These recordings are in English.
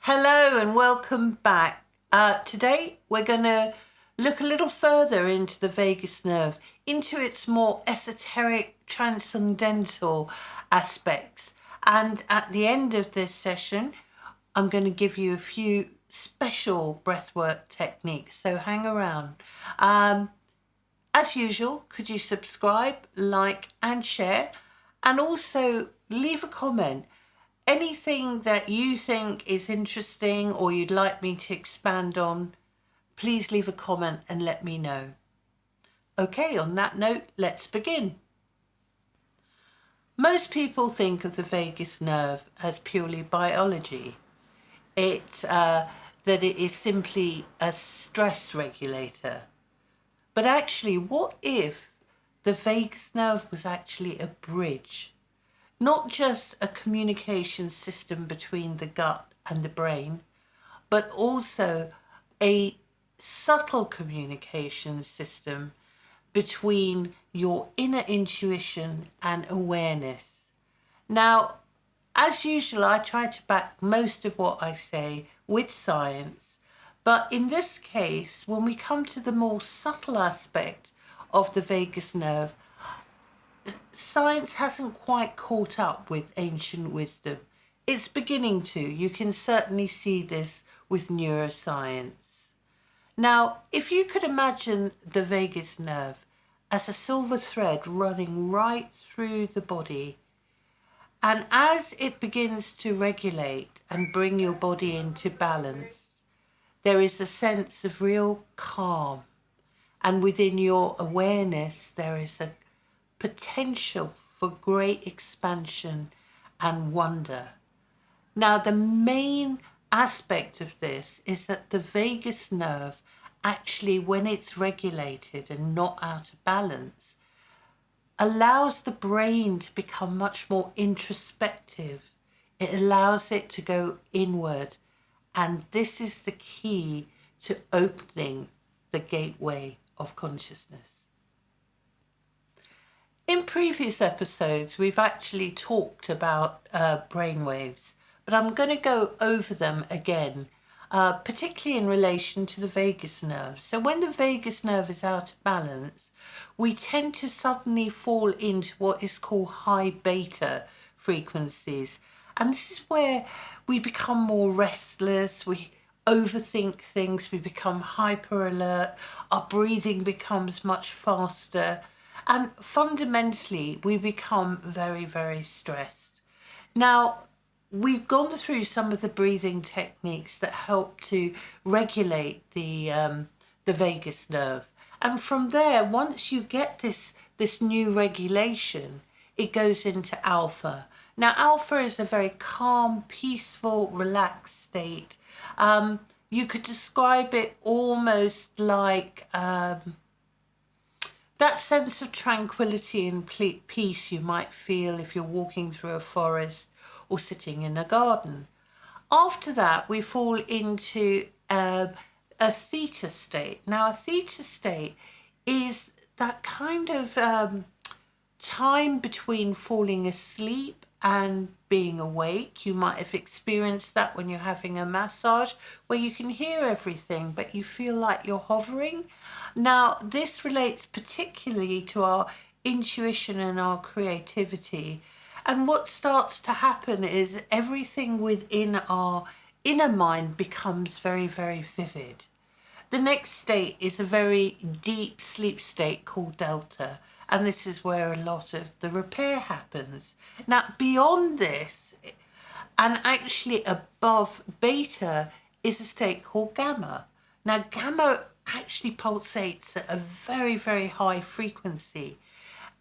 Hello and welcome back. Today we're going to look a little further into the vagus nerve, into its more esoteric, transcendental aspects. And at the end of this session, I'm going to give you a few special breathwork techniques, so hang around. As usual, could you subscribe, like and share, and also leave a comment. Anything that you think is interesting or you'd like me to expand on, please leave a comment and let me know. Okay, on that note, let's begin. Most people think of the vagus nerve as purely biology. That it is simply a stress regulator. But actually, what if the vagus nerve was actually a bridge? Not just a communication system between the gut and the brain, but also a subtle communication system between your inner intuition and awareness. Now, as usual, I try to back most of what I say with science, but in this case, when we come to the more subtle aspect of the vagus nerve, science hasn't quite caught up with ancient wisdom. It's beginning to. You can certainly see this with neuroscience. Now, if you could imagine the vagus nerve as a silver thread running right through the body, and as it begins to regulate and bring your body into balance, there is a sense of real calm. And within your awareness, there is a potential for great expansion and wonder. Now, the main aspect of this is that the vagus nerve actually, when it's regulated and not out of balance, allows the brain to become much more introspective. It allows it to go inward. And this is the key to opening the gateway of consciousness. In previous episodes, we've actually talked about brainwaves, but I'm going to go over them again, particularly in relation to the vagus nerve. So when the vagus nerve is out of balance, we tend to suddenly fall into what is called high beta frequencies. And this is where we become more restless, we overthink things, we become hyper alert, our breathing becomes much faster. And fundamentally, we become very, very stressed. Now, we've gone through some of the breathing techniques that help to regulate the vagus nerve. And from there, once you get this new regulation, it goes into alpha. Now, alpha is a very calm, peaceful, relaxed state. You could describe it almost like that sense of tranquility and peace you might feel if you're walking through a forest or sitting in a garden. After that, we fall into a theta state. Now, a theta state is that kind of time between falling asleep and being awake. You might have experienced that when you're having a massage, where you can hear everything, but you feel like you're hovering. Now, this relates particularly to our intuition and our creativity. And what starts to happen is everything within our inner mind becomes very, very vivid. The next state is a very deep sleep state called delta. And this is where a lot of the repair happens. Now, beyond this, and actually above beta, is a state called gamma. Now, gamma actually pulsates at a very, very high frequency.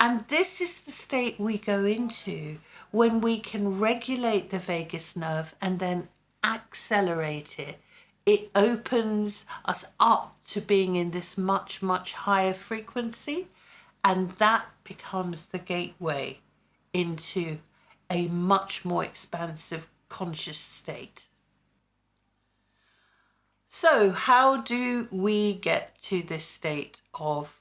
And this is the state we go into when we can regulate the vagus nerve and then accelerate it. It opens us up to being in this much, much higher frequency. And that becomes the gateway into a much more expansive conscious state. So how do we get to this state of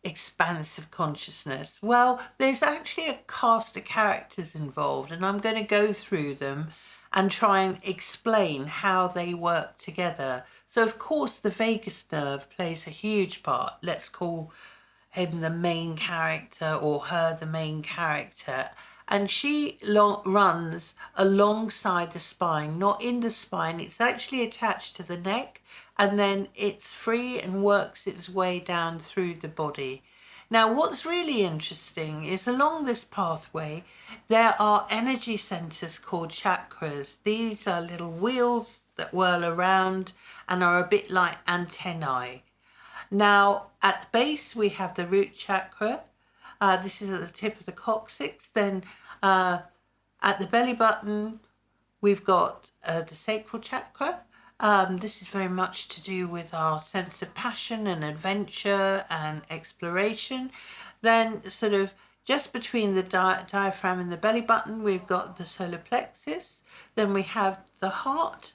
expansive consciousness? Well, there's actually a cast of characters involved, and I'm going to go through them and try and explain how they work together. So of course the vagus nerve plays a huge part. Let's call him the main character or her the main character. And she runs alongside the spine, not in the spine. It's actually attached to the neck, and then it's free and works its way down through the body. Now, what's really interesting is along this pathway, there are energy centers called chakras. These are little wheels that whirl around and are a bit like antennae. Now, at the base, we have the root chakra. This is at the tip of the coccyx. Then at the belly button, we've got the sacral chakra. This is very much to do with our sense of passion and adventure and exploration. Then sort of just between the diaphragm and the belly button, we've got the solar plexus. Then we have the heart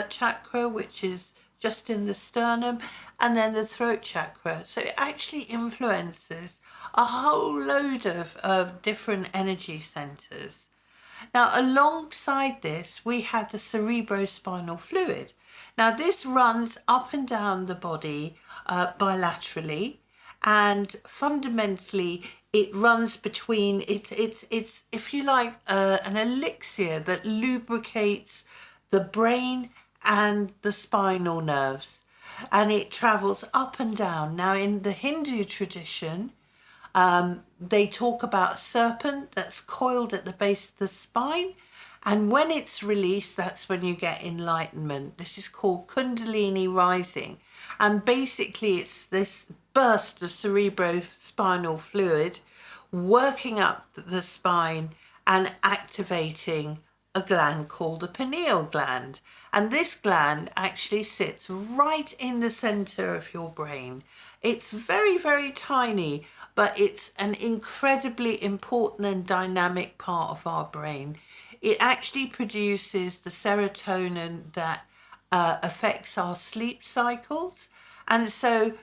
chakra, which is just in the sternum, and then the throat chakra. So it actually influences a whole load of different energy centers. Now, alongside this, we have the cerebrospinal fluid. Now, this runs up and down the body bilaterally, and fundamentally, it runs between, it's if you like, an elixir that lubricates the brain and the spinal nerves, and it travels up and down. Now, in the Hindu tradition, they talk about a serpent that's coiled at the base of the spine, and when it's released, that's when you get enlightenment. This is called Kundalini rising, and basically it's this burst of cerebrospinal fluid working up the spine and activating a gland called the pineal gland. And this gland actually sits right in the center of your brain. It's very, very tiny, but it's an incredibly important and dynamic part of our brain. It actually produces the serotonin that affects our sleep cycles. And so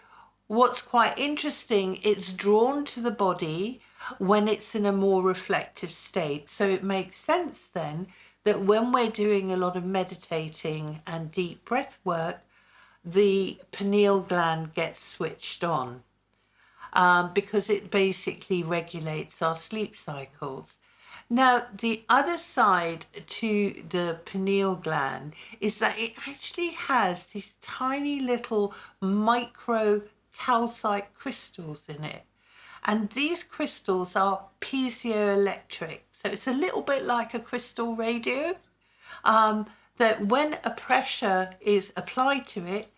what's quite interesting, it's drawn to the body when it's in a more reflective state. So it makes sense then that when we're doing a lot of meditating and deep breath work, the pineal gland gets switched on because it basically regulates our sleep cycles. Now, the other side to the pineal gland is that it actually has these tiny little micro calcite crystals in it. And these crystals are piezoelectric. So it's a little bit like a crystal radio, that when a pressure is applied to it,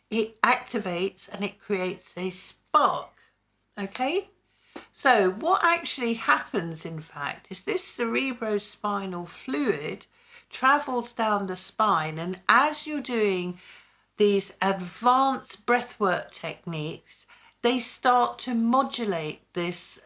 it activates and it creates a spark. Okay? So what actually happens, in fact, is this cerebrospinal fluid travels down the spine, and as you're doing these advanced breathwork techniques, they start to modulate this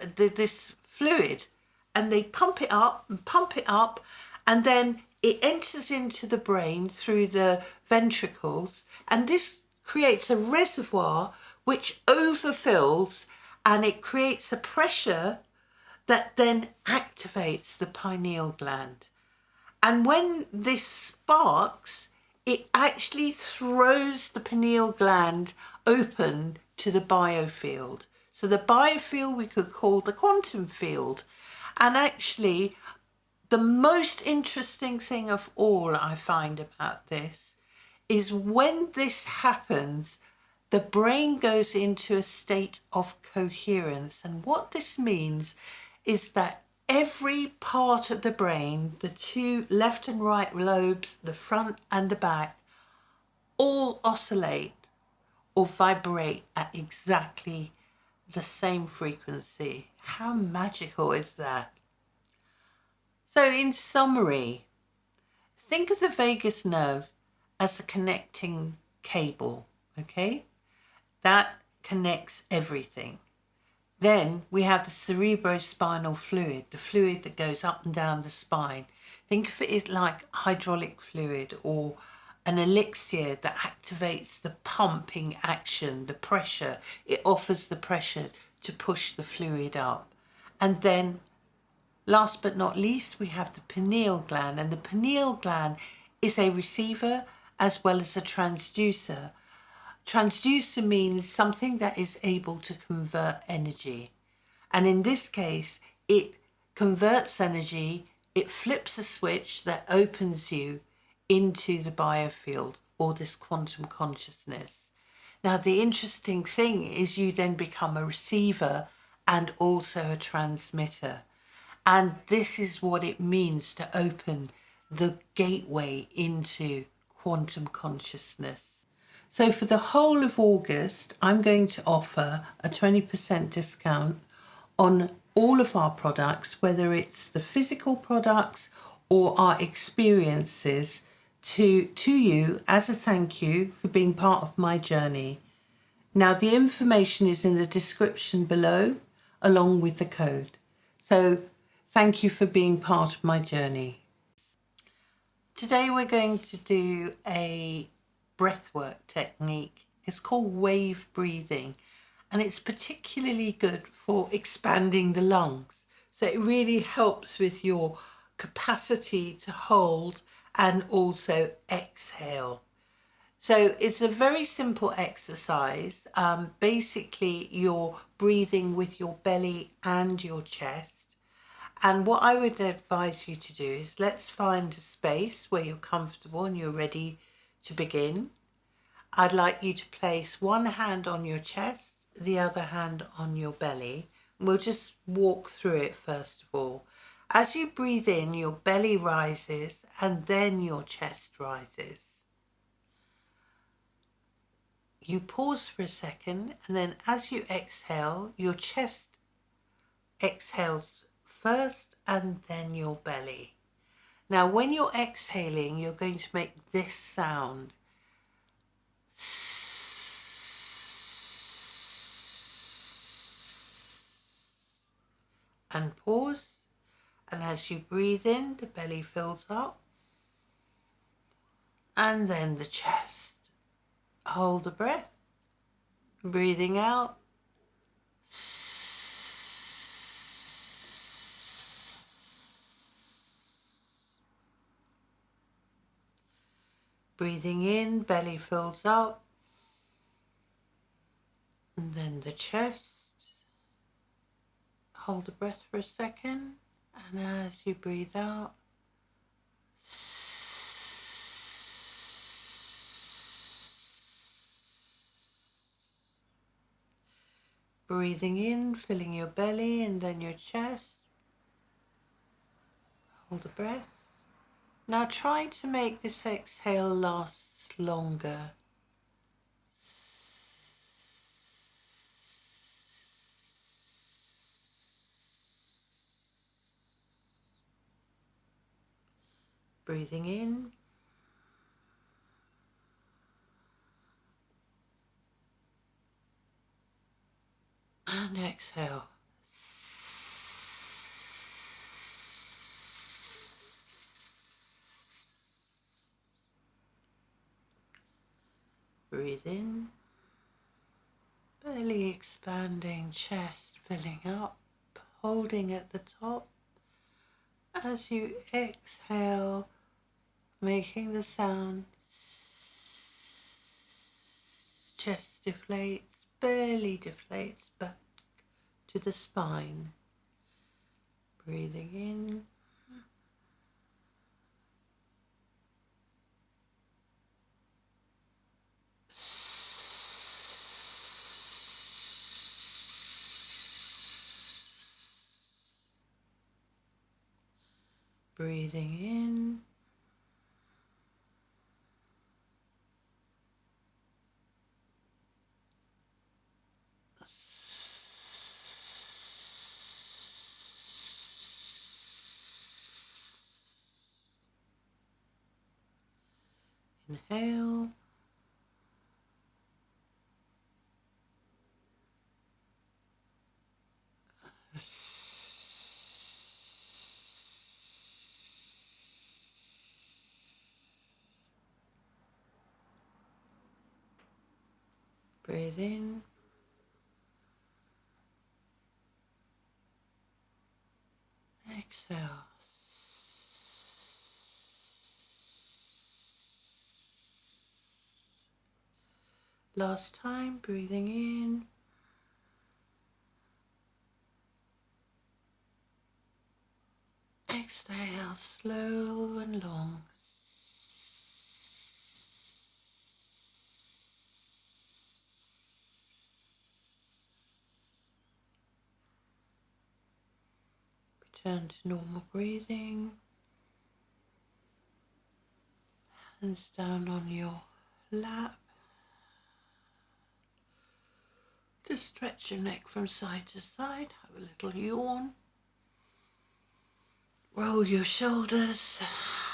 fluid, and they pump it up, and then it enters into the brain through the ventricles, and this creates a reservoir which overfills, and it creates a pressure that then activates the pineal gland. And when this sparks, it actually throws the pineal gland open to the biofield. So the biofield we could call the quantum field. And actually, the most interesting thing of all I find about this is when this happens, the brain goes into a state of coherence. And what this means is that every part of the brain, the two left and right lobes, the front and the back, all oscillate or vibrate at exactly the same frequency. How magical is that? So in summary, think of the vagus nerve as the connecting cable, okay? That connects everything. Then we have the cerebrospinal fluid, the fluid that goes up and down the spine. Think of it as like hydraulic fluid or an elixir that activates the pumping action, the pressure. It offers the pressure to push the fluid up. And then Last but not least, we have the pineal gland, and the pineal gland is a receiver as well as a transducer. Transducer means something that is able to convert energy. And in this case, it converts energy, it flips a switch that opens you into the biofield or this quantum consciousness. Now, the interesting thing is you then become a receiver and also a transmitter. And this is what it means to open the gateway into quantum consciousness. So for the whole of August, I'm going to offer a 20% discount on all of our products, whether it's the physical products or our experiences, to you as a thank you for being part of my journey. Now, the information is in the description below, along with the code. So thank you for being part of my journey. Today we're going to do a breathwork technique. It's called wave breathing, and it's particularly good for expanding the lungs. So it really helps with your capacity to hold and also exhale. So it's a very simple exercise. Basically, you're breathing with your belly and your chest. And what I would advise you to do is, let's find a space where you're comfortable and you're ready to begin. I'd like you to place one hand on your chest, the other hand on your belly. We'll just walk through it first of all. As you breathe in, your belly rises and then your chest rises. You pause for a second, and then as you exhale, your chest exhales first and then your belly. Now, when you're exhaling, you're going to make this sound. And pause. And as you breathe in, the belly fills up. And then the chest. Hold the breath. Breathing out. Breathing in, belly fills up. And then the chest. Hold the breath for a second. And as you breathe out, breathing in, filling your belly and then your chest. Hold the breath. Now try to make this exhale last longer. Breathing in. And exhale. Breathe in. Belly expanding, chest filling up, holding at the top. As you exhale, making the sound, chest deflates, belly deflates back to the spine. Breathing in. Breathing in. Inhale. Breathe in. Exhale. exhale. Last time, breathing in. Exhale, slow and long. Return to normal breathing. Hands down on your lap. Just stretch your neck from side to side. Have a little yawn. Roll your shoulders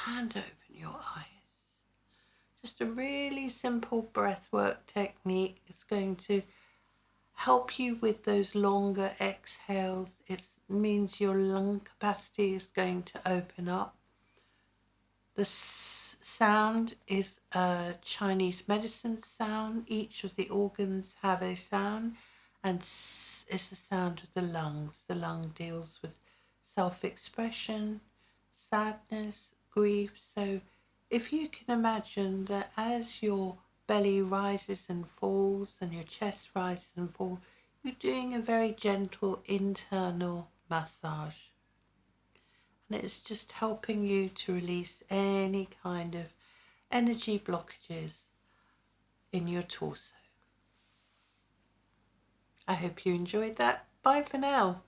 and open your eyes. Just a really simple breathwork technique. It's going to help you with those longer exhales. It means your lung capacity is going to open up. The sound is a Chinese medicine sound. Each of the organs have a sound, and it's the sound of the lungs. The lung deals with self-expression, sadness, grief. So if you can imagine that as your belly rises and falls and your chest rises and falls, you're doing a very gentle internal massage. And it's just helping you to release any kind of energy blockages in your torso. I hope you enjoyed that. Bye for now.